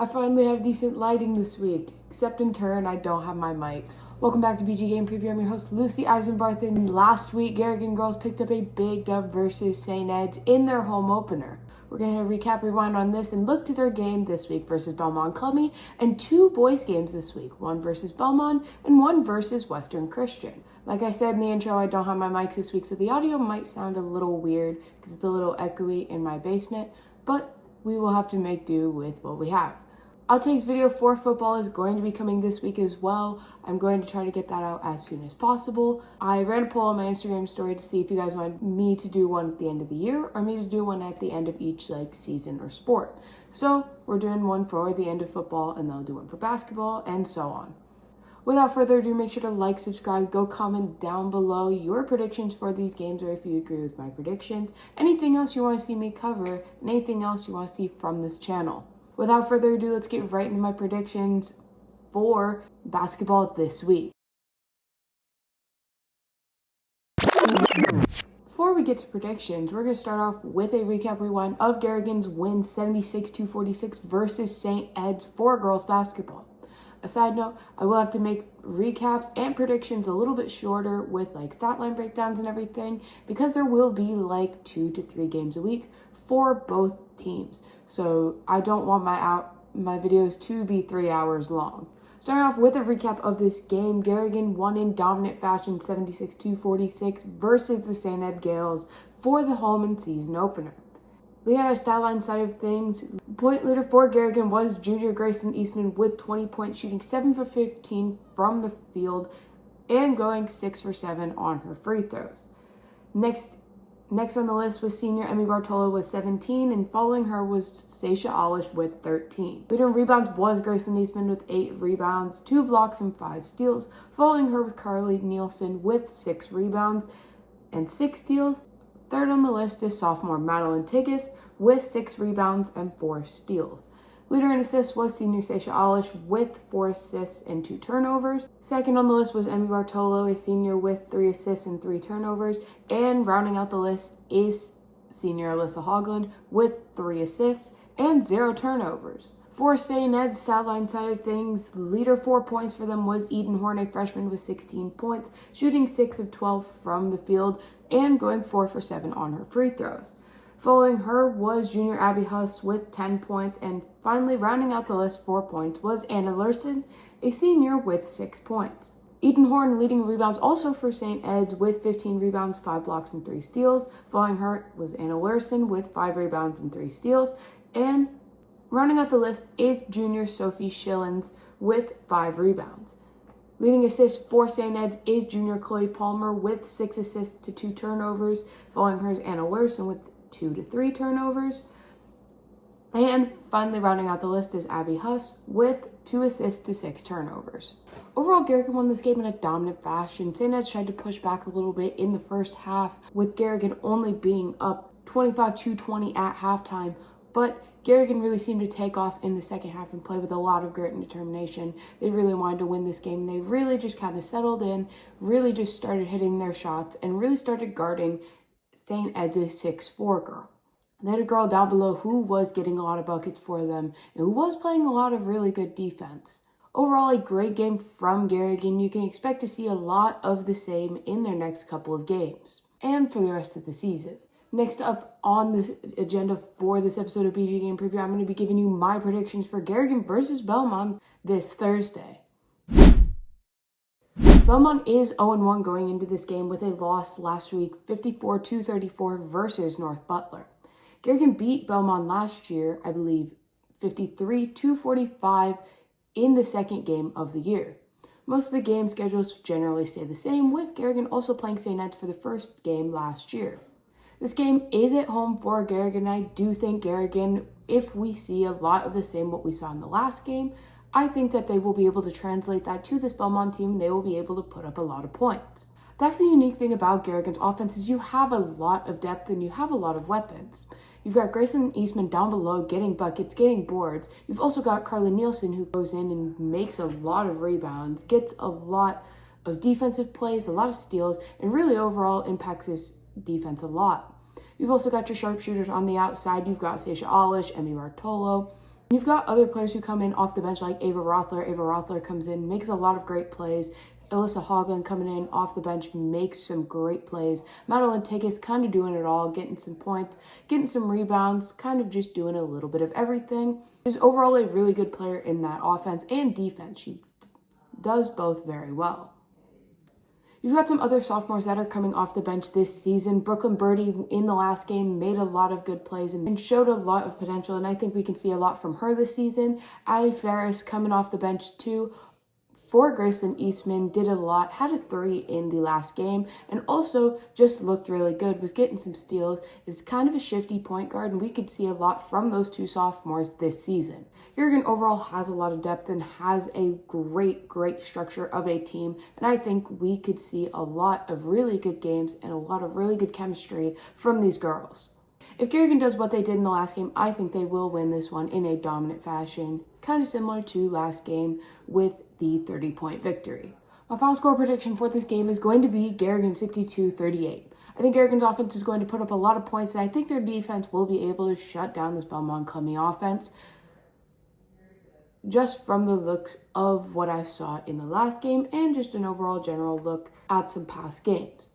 I finally have decent lighting this week, except in turn, I don't have my mics. Welcome back to BG Game Preview. I'm your host, Lucy Eisenbarth, and last week, Garrigan girls picked up a big dub versus St. Ed's in their home opener. We're going to recap, rewind on this, and look to their game this week versus Belmond Klemme, and two boys' games this week, one versus Belmond and one versus Western Christian. Like I said in the intro, I don't have my mics this week, so the audio might sound a little weird because it's a little echoey in my basement, but we will have to make do with what we have. Outtakes video for football is going to be coming this week as well. I'm going to try to get that out as soon as possible. I ran a poll on my Instagram story to see if you guys want me to do one at the end of the year or me to do one at the end of each season or sport. So we're doing one for the end of football, and then I'll do one for basketball and so on. Without further ado, make sure to like, subscribe, go comment down below your predictions for these games or if you agree with my predictions, anything else you want to see me cover, and anything else you want to see from this channel. Without further ado, let's get right into my predictions for basketball this week. Before we get to predictions, we're going to start off with a recap rewind of Garrigan's win 76-46 versus St. Ed's for girls basketball. A side note, I will have to make recaps and predictions a little bit shorter with stat line breakdowns and everything because there will be 2 to 3 games a week for both teams. So I don't want my videos to be 3 hours long. Starting off with a recap of this game, Garrigan won in dominant fashion 76-46 versus the St. Ed Gales for the home and season opener. We had a stat line side of things. Point leader for Garrigan was junior Grayson Eastman with 20 points, shooting 7 for 15 from the field and going 6 for 7 on her free throws. Next on the list was senior Emmy Bartolo with 17, and following her was Sasha Alish with 13. Leader in rebounds was Grayson Eastman with 8 rebounds, 2 blocks, and 5 steals. Following her was Carly Nielsen with 6 rebounds and 6 steals. Third on the list is sophomore Madeline Tiggis with 6 rebounds and 4 steals. Leader in assists was senior Sasha Alish with 4 assists and 2 turnovers. Second on the list was Emmy Bartolo, a senior with 3 assists and 3 turnovers. And rounding out the list is senior Alyssa Hogland with 3 assists and 0 turnovers. For St. Ed's stat line side of things, the leader 4 points for them was Eden Horn, a freshman with 16 points, shooting 6 of 12 from the field and going 4 for 7 on her free throws. Following her was junior Abby Huss with 10 points, and finally rounding out the list 4 points was Anna Lurson, a senior with 6 points. Eden Horn leading rebounds also for St. Ed's with 15 rebounds, 5 blocks, and 3 steals. Following her was Anna Lurson with 5 rebounds and 3 steals, and rounding out the list is junior Sophie Schillens with 5 rebounds. Leading assists for St. Ed's is junior Chloe Palmer with 6 assists to 2 turnovers. Following her is Anna Lurson with 2 to 3 turnovers. And finally rounding out the list is Abby Huss with 2 assists to 6 turnovers. Overall, Garrigan won this game in a dominant fashion. St. Ed's tried to push back a little bit in the first half, with Garrigan only being up 25-20 at halftime, but Garrigan really seemed to take off in the second half and play with a lot of grit and determination. They really wanted to win this game. They really just kind of settled in, really just started hitting their shots, and really started guarding St. Ed's 6'4" girl. They had a girl down below who was getting a lot of buckets for them and who was playing a lot of really good defense. Overall, a great game from Garrigan. You can expect to see a lot of the same in their next couple of games and for the rest of the season. Next up on this agenda for this episode of BG Game Preview, I'm going to be giving you my predictions for Garrigan versus Belmond this Thursday. Belmond is 0-1 going into this game with a loss last week, 54-34 versus North Butler. Garrigan beat Belmond last year, I believe, 53-45 in the second game of the year. Most of the game schedules generally stay the same, with Garrigan also playing St. Ed's for the first game last year. This game is at home for Garrigan. I do think Garrigan, if we see a lot of the same what we saw in the last game, I think that they will be able to translate that to this Belmond team and they will be able to put up a lot of points. That's the unique thing about Garrigan's offense is you have a lot of depth and you have a lot of weapons. You've got Grayson Eastman down below getting buckets, getting boards. You've also got Carly Nielsen who goes in and makes a lot of rebounds, gets a lot of defensive plays, a lot of steals, and really overall impacts his defense a lot. You've also got your sharpshooters on the outside. You've got Sasha Alish, Emmy Bartolo, You've got other players who come in off the bench like Ava Rothler. Ava Rothler comes in, makes a lot of great plays. Alyssa Haugland coming in off the bench makes some great plays. Madeline Tickets kind of doing it all, getting some points, getting some rebounds, kind of just doing a little bit of everything. She's overall a really good player in that offense and defense. She does both very well. You've got some other sophomores that are coming off the bench this season. Brooklyn Birdie in the last game made a lot of good plays and showed a lot of potential, and I think we can see a lot from her this season. Addie Ferris coming off the bench too. For Grayson Eastman, did a lot, had a 3 in the last game, and also just looked really good, was getting some steals, is kind of a shifty point guard, and we could see a lot from those two sophomores this season. Garrigan overall has a lot of depth and has a great structure of a team, and I think we could see a lot of really good games and a lot of really good chemistry from these girls. If Garrigan does what they did in the last game, I think they will win this one in a dominant fashion, kind of similar to last game with the 30-point victory. My final score prediction for this game is going to be Garrigan 62-38. I think Garrigan's offense is going to put up a lot of points, and I think their defense will be able to shut down this Belmond Klemme offense just from the looks of what I saw in the last game and just an overall general look at some past games.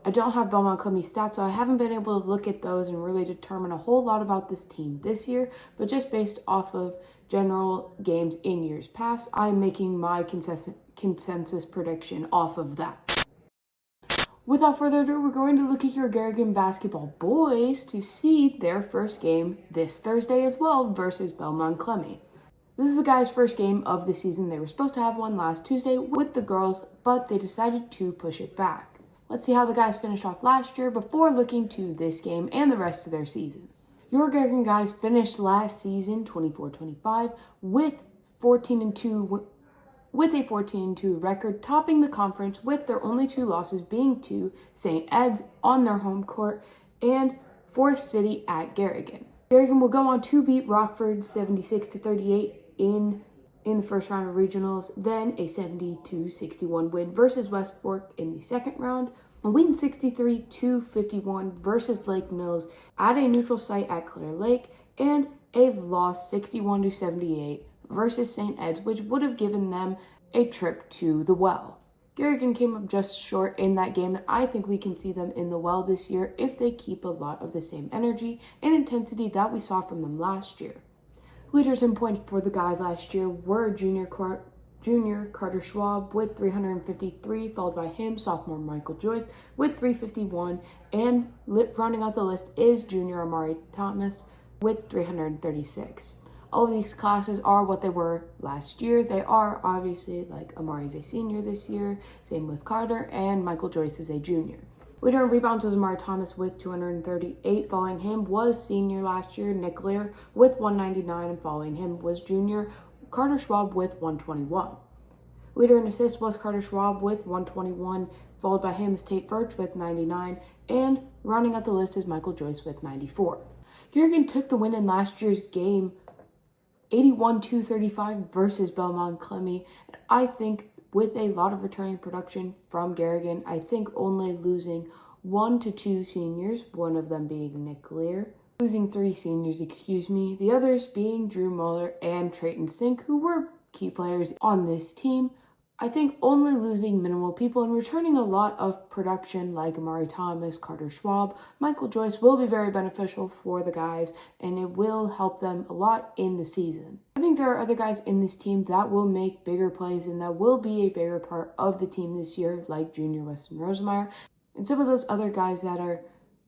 I don't have Belmond Klemme stats, so I haven't been able to look at those and really determine a whole lot about this team this year, but just based off of general games in years past, I'm making my consensus prediction off of that. Without further ado, we're going to look at your Garrigan basketball boys to see their first game this Thursday as well versus Belmond Klemme. This is the guys' first game of the season. They were supposed to have one last Tuesday with the girls, but they decided to push it back. Let's see how the guys finished off last year before looking to this game and the rest of their season. Your Garrigan guys finished last season 24-25 with 14-2 with a 14-2 record, topping the conference with their only 2 losses being to St. Ed's on their home court and Forest City at Garrigan. Garrigan will go on to beat Rockford 76-38 in the first round of regionals, then a 72-61 win versus West Fork in the second round, a win 63-51 versus Lake Mills at a neutral site at Clear Lake, and a loss 61-78 versus St. Ed's, which would have given them a trip to the Well. Garrigan came up just short in that game, and I think we can see them in the Well this year if they keep a lot of the same energy and intensity that we saw from them last year. Leaders in points for the guys last year were junior Carter Schwab with 353, followed by him, sophomore Michael Joyce with 351, and rounding out the list is junior Amari Thomas with 336. All of these classes are what they were last year. They are obviously, like, Amari's a senior this year, same with Carter, and Michael Joyce is a junior. Leader in rebounds was Amari Thomas with 238. Following him was senior last year, Nick Lear with 199, and following him was junior Carter Schwab with 121. Leader in assists was Carter Schwab with 121, followed by him is Tate Birch with 99, and rounding out the list is Michael Joyce with 94. Garrigan took the win in last year's game 81-35 versus Belmond Klemme. I think with a lot of returning production from Garrigan, I think only losing 1 to 2 seniors, one of them being Nick Lear, losing 3 seniors, the others being Drew Muller and Trayton Sink, who were key players on this team. I think only losing minimal people and returning a lot of production like Amari Thomas, Carter Schwab, Michael Joyce will be very beneficial for the guys, and it will help them a lot in the season. I think there are other guys in this team that will make bigger plays and that will be a bigger part of the team this year, like junior Weston Rosemeyer, and some of those other guys that are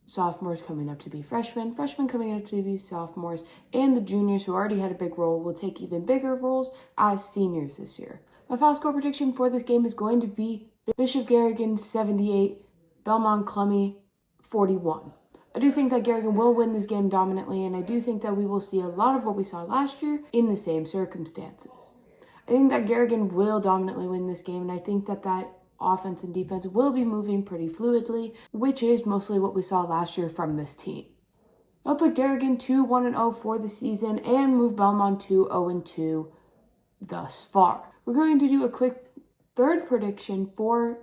sophomores coming up to be freshmen coming up to be sophomores, and the juniors who already had a big role will take even bigger roles as seniors this year. My final score prediction for this game is going to be Bishop Garrigan 78, Belmond Klemme 41. I do think that Garrigan will win this game dominantly, and I do think that we will see a lot of what we saw last year in the same circumstances. I think that Garrigan will dominantly win this game, and I think that offense and defense will be moving pretty fluidly, which is mostly what we saw last year from this team. I'll put Garrigan to 1-0 for the season and move Belmond to 0-2 thus far. We're going to do a quick third prediction for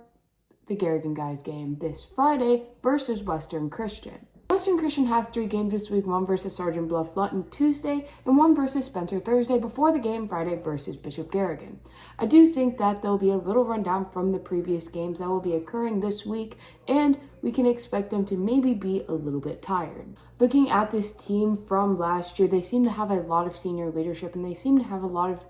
the Garrigan guys game this Friday versus Western Christian. Western Christian has 3 games this week, 1 versus Sergeant Bluff Lutton Tuesday, and 1 versus Spencer Thursday before the game Friday versus Bishop Garrigan. I do think that there'll be a little rundown from the previous games that will be occurring this week, and we can expect them to maybe be a little bit tired. Looking at this team from last year, they seem to have a lot of senior leadership, and they seem to have a lot of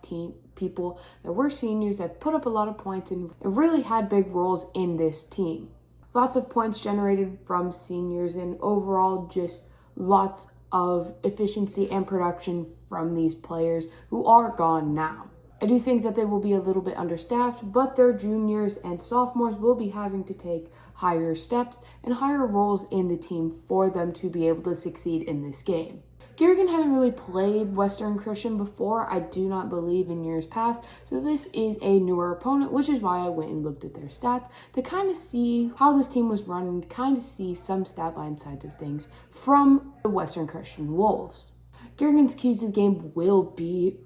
people that were seniors that put up a lot of points and really had big roles in this team. Lots of points generated from seniors, and overall just lots of efficiency and production from these players who are gone now. I do think that they will be a little bit understaffed, but their juniors and sophomores will be having to take higher steps and higher roles in the team for them to be able to succeed in this game. Garrigan haven't really played Western Christian before, I do not believe, in years past, so this is a newer opponent, which is why I went and looked at their stats to kind of see how this team was run and kind of see some stat line sides of things from the Western Christian Wolves. Garrigan's keys to the game will be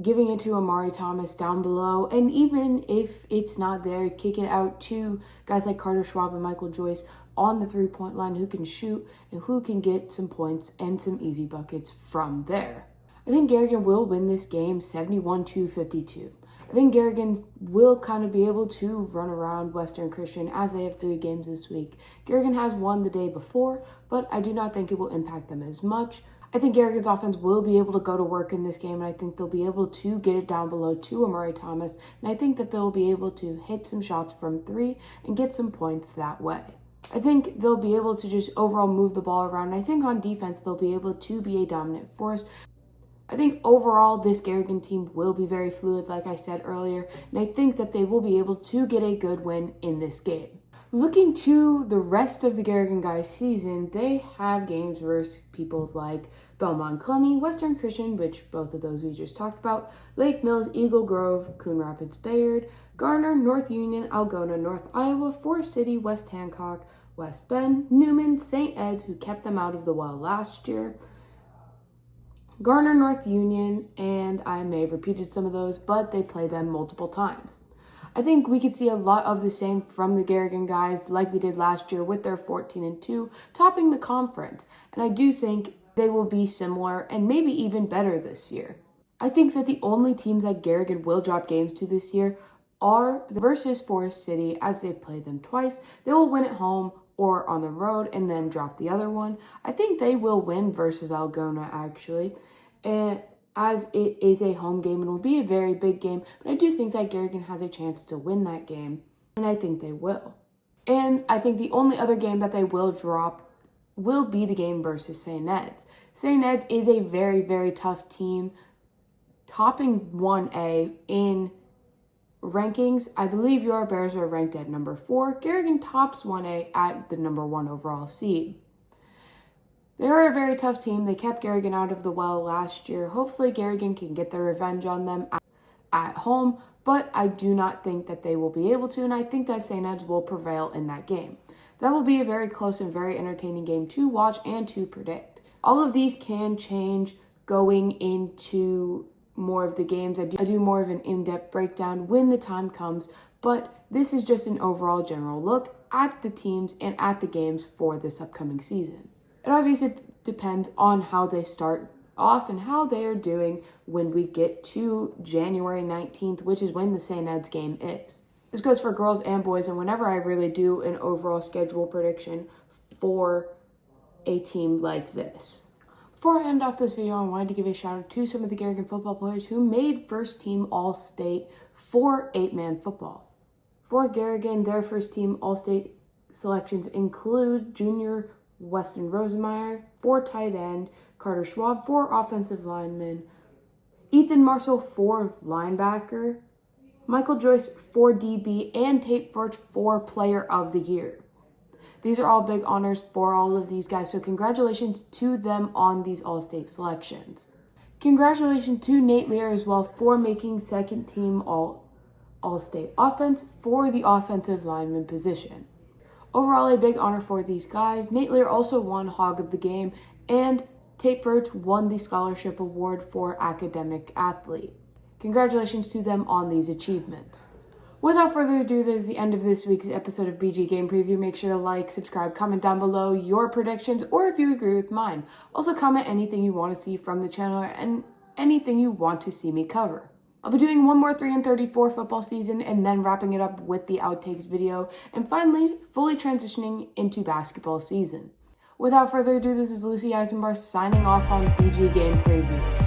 giving it to Amari Thomas down below, and even if it's not there, kick it out to guys like Carter Schwab and Michael Joyce on the 3-point line who can shoot and who can get some points and some easy buckets from there. I think Garrigan will win this game 71-52. I think Garrigan will kind of be able to run around Western Christian as they have 3 games this week. Garrigan has won the day before, but I do not think it will impact them as much. I think Garrigan's offense will be able to go to work in this game, and I think they'll be able to get it down below to Amari Thomas, and I think that they'll be able to hit some shots from 3 and get some points that way. I think they'll be able to just overall move the ball around. I think on defense, they'll be able to be a dominant force. I think overall, this Garrigan team will be very fluid, like I said earlier, and I think that they will be able to get a good win in this game. Looking to the rest of the Garrigan guys' season, they have games versus people like Belmond Klemme, Western Christian, which both of those we just talked about, Lake Mills, Eagle Grove, Coon Rapids, Bayard, Garner, North Union, Algona, North Iowa, Forest City, West Hancock, West Bend, Newman, St. Ed's, who kept them out of the well last year, Garner, North Union, and I may have repeated some of those, but they play them multiple times. I think we could see a lot of the same from the Garrigan guys like we did last year with their 14-2, topping the conference, and I do think they will be similar and maybe even better this year. I think that the only teams that Garrigan will drop games to this year are versus Forest City, as they've played them twice. They will win at home or on the road and then drop the other one. I think they will win versus Algona, actually, and as it is a home game, it will be a very big game, but I do think that Garrigan has a chance to win that game, and I think they will. And I think the only other game that they will drop will be the game versus St. Ed's. St. Ed's is a very, very tough team, topping 1A in rankings. I believe your Bears are ranked at number 4. Garrigan tops 1A at the number 1 overall seed. They're a very tough team. They kept Garrigan out of the well last year. Hopefully Garrigan can get their revenge on them at home, but I do not think that they will be able to, and I think that St. Ed's will prevail in that game. That will be a very close and very entertaining game to watch and to predict. All of these can change going into more of the games. I do more of an in-depth breakdown when the time comes, but this is just an overall general look at the teams and at the games for this upcoming season. It obviously depends on how they start off and how they are doing when we get to January 19th, which is when the St. Ed's game is. This goes for girls and boys, and whenever I really do an overall schedule prediction for a team like this. Before I end off this video, I wanted to give a shout out to some of the Garrigan football players who made first team All-State for 8-man football. For Garrigan, their first team All-State selections include junior Weston Rosemeyer, 4 tight end, Carter Schwab, 4 offensive linemen, Ethan Marshall, 4 linebacker, Michael Joyce, 4 DB, and Tate Furch, 4 player of the year. These are all big honors for all of these guys, so congratulations to them on these All-State selections. Congratulations to Nate Lear as well for making second team All-State offense for the offensive lineman position. Overall, a big honor for these guys. Nate Lear also won Hog of the Game, and Tate Furch won the Scholarship Award for Academic Athlete. Congratulations to them on these achievements. Without further ado, this is the end of this week's episode of BG Game Preview. Make sure to like, subscribe, comment down below your predictions or if you agree with mine. Also comment anything you want to see from the channel and anything you want to see me cover. I'll be doing one more 3-34 football season and then wrapping it up with the outtakes video and finally fully transitioning into basketball season. Without further ado, this is Lucy Eisenbarth signing off on BG Game Preview.